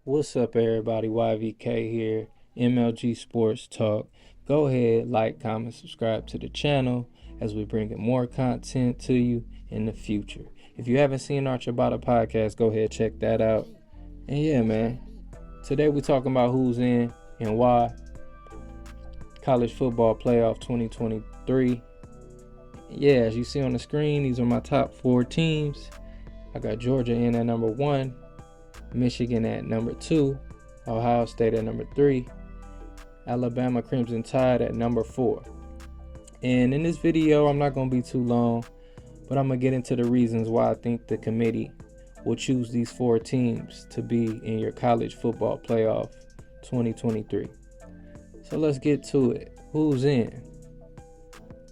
What's up, everybody? YVK here, MLG Sports Talk. Go ahead, like, comment, subscribe to the channel as we bring in more content to you in the future. If you haven't seen our Ciabatta podcast, go ahead, check that out. And yeah, man, today we're talking about who's in and why. College football playoff 2023. Yeah, as you see on the screen, these are my top 4 teams. I got Georgia in at number 1. Michigan at number 2, Ohio State at number 3, Alabama Crimson Tide at number 4. And in this video, I'm not going to be too long, but I'm going to get into the reasons why I think the committee will choose these 4 teams to be in your college football playoff 2023. So let's get to it. Who's in?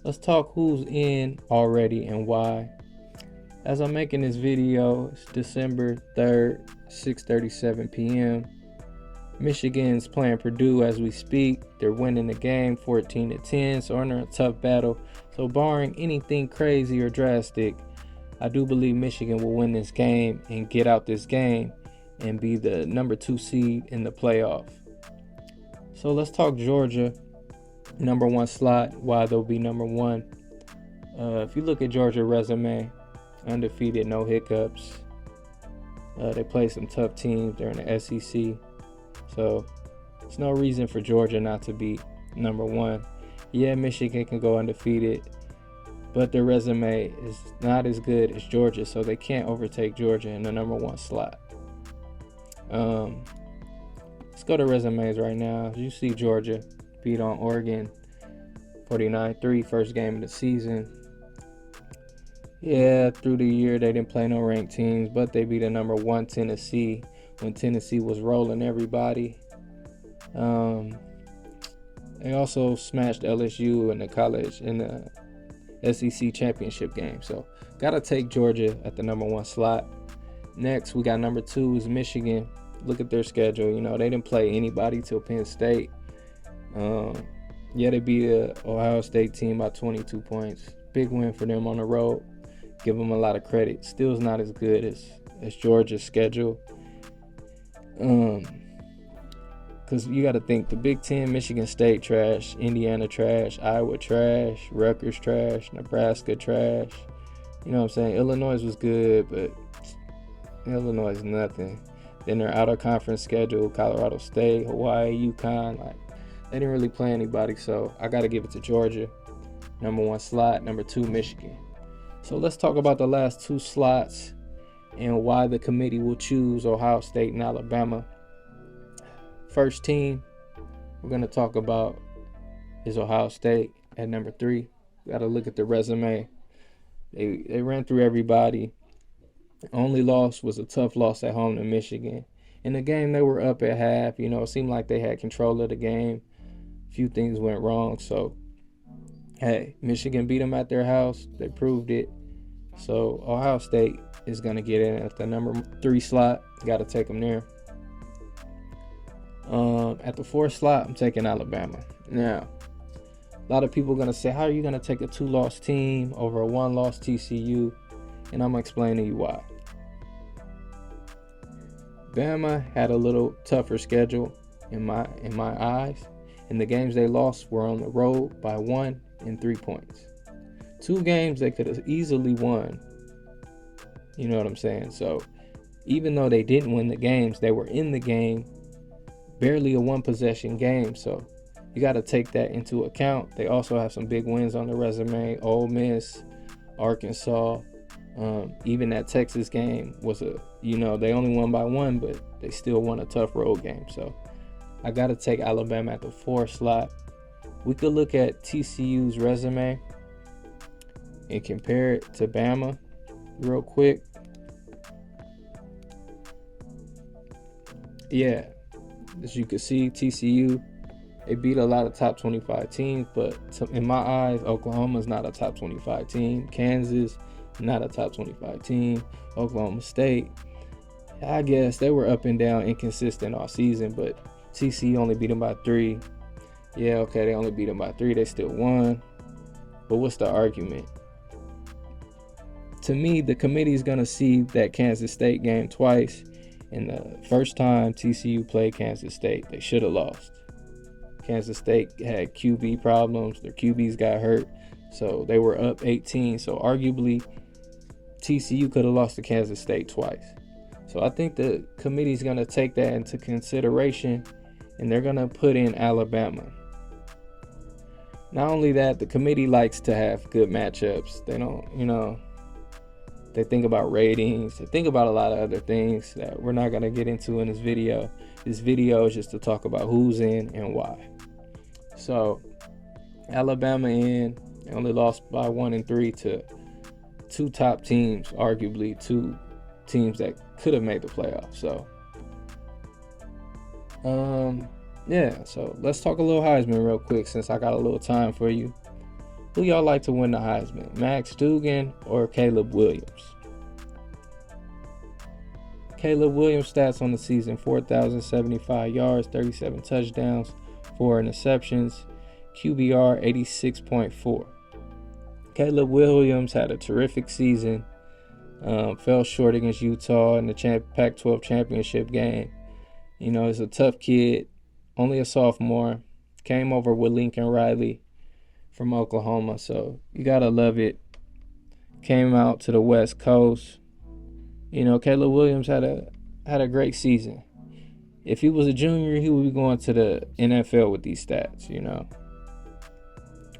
Let's talk who's in already and why. As I'm making this video, it's December 3rd, 6:37 p.m. Michigan's playing Purdue as we speak. They're winning the game 14-10, so under a tough battle. So barring anything crazy or drastic, I do believe Michigan will win this game and get out this game and be the number 2 seed in the playoff. So let's talk Georgia, number 1 slot, why they'll be number 1. If you look at Georgia's resume, undefeated, no hiccups. They play some tough teams. They're in the SEC. So there's no reason for Georgia not to be number 1. Yeah, Michigan can go undefeated, but their resume is not as good as Georgia, so they can't overtake Georgia in the number 1 slot. Let's go to resumes right now. You see Georgia beat on Oregon 49-3, first game of the season. Yeah, through the year they didn't play no ranked teams, but they beat a number 1 Tennessee when Tennessee was rolling everybody. They also smashed LSU in the SEC championship game. So gotta take Georgia at the number 1 slot. Next, we got number 2 is Michigan. Look at their schedule. You know, they didn't play anybody till Penn State. They beat a Ohio State team by 22 points. Big win for them on the road. Give them a lot of credit. Still is not as good as Georgia's schedule. Because you got to think the Big Ten, Michigan State trash, Indiana trash, Iowa trash, Rutgers trash, Nebraska trash. You know what I'm saying? Illinois was good, but Illinois is nothing. Then their out of conference schedule, Colorado State, Hawaii, UConn, they didn't really play anybody. So I got to give it to Georgia. Number 1 slot, number 2, Michigan. So let's talk about the last 2 slots and why the committee will choose Ohio State and Alabama. First team we're going to talk about is Ohio State at number 3. Got to look at the resume. They ran through everybody. Only loss was a tough loss at home to Michigan. In the game, they were up at half. You know, it seemed like they had control of the game. A few things went wrong, so hey, Michigan beat them at their house. They proved it. So Ohio State is going to get in at the number 3 slot. Got to take them there. At the 4th slot, I'm taking Alabama. Now, a lot of people are going to say, how are you going to take a 2-loss team over a 1-loss TCU? And I'm going to explain to you why. Bama had a little tougher schedule in my eyes. And the games they lost were on the road by 1 and 3 points. 2 games they could have easily won. You know what I'm saying? So even though they didn't win the games, they were in the game. Barely a 1-possession game. So you got to take that into account. They also have some big wins on the resume. Ole Miss, Arkansas. Even that Texas game was they only won by 1, but they still won a tough road game. So I got to take Alabama at the 4th slot. We could look at TCU's resume and compare it to Bama real quick. Yeah, as you can see, TCU, they beat a lot of top 25 teams, but in my eyes, Oklahoma's not a top 25 team. Kansas, not a top 25 team. Oklahoma State, I guess they were up and down, inconsistent all season, but TCU only beat them by 3. Yeah, okay, they only beat them by 3. They still won. But what's the argument? To me, the committee is going to see that Kansas State game twice And the first time TCU played Kansas State, they should have lost. Kansas State had QB problems. Their QBs got hurt. So they were up 18. So arguably, TCU could have lost to Kansas State twice. So I think the committee's going to take that into consideration, and they're going to put in Alabama. Not only that, the committee likes to have good matchups. They don't, they think about ratings. They think about a lot of other things that we're not going to get into in this video. This video is just to talk about who's in and why. So Alabama in, they only lost by 1-3 to two top teams, arguably two teams that could have made the playoffs. So so let's talk a little Heisman real quick since I got a little time for you. Who y'all like to win the Heisman, Max Duggan or Caleb Williams? Caleb Williams' stats on the season: 4,075 yards, 37 touchdowns, 4 interceptions, QBR 86.4. Caleb Williams had a terrific season. Fell short against Utah in the Pac-12 championship game. He's a tough kid, only a sophomore. Came over with Lincoln Riley from Oklahoma, so you gotta love it. Came out to the West Coast. Caleb Williams had a great season. If he was a junior, he would be going to the NFL with these stats,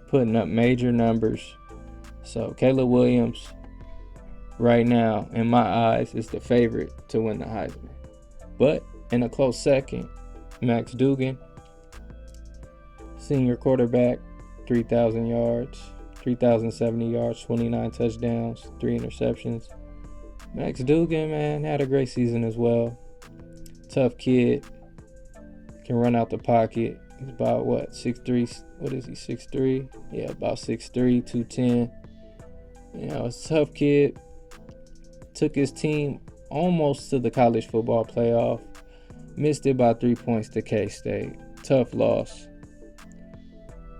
putting up major numbers. So Caleb Williams, right now, in my eyes, is the favorite to win the Heisman. But in a close second, Max Duggan, senior quarterback, 3,000 yards, 3,070 yards, 29 touchdowns, 3 interceptions. Max Duggan, man, had a great season as well. Tough kid, can run out the pocket. He's about 6'3", what is he, 6'3"? Yeah, about 6'3", 210. A tough kid. Took his team almost to the college football playoff. Missed it by 3 points to K-State. Tough loss.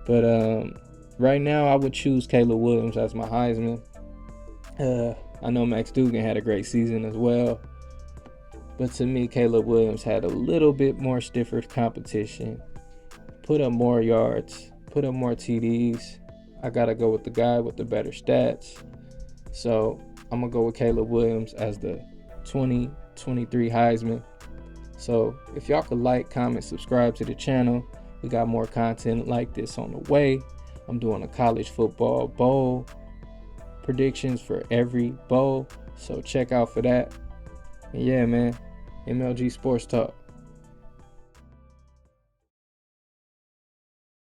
But right now, I would choose Caleb Williams as my Heisman. I know Max Duggan had a great season as well. But to me, Caleb Williams had a little bit more stiffer competition. Put up more yards. Put up more TDs. I got to go with the guy with the better stats. So I'm going to go with Caleb Williams as the 2023 Heisman. So if y'all could like, comment, subscribe to the channel. We got more content like this on the way. I'm doing a college football bowl predictions for every bowl. So check out for that. And yeah, man, MLG Sports Talk.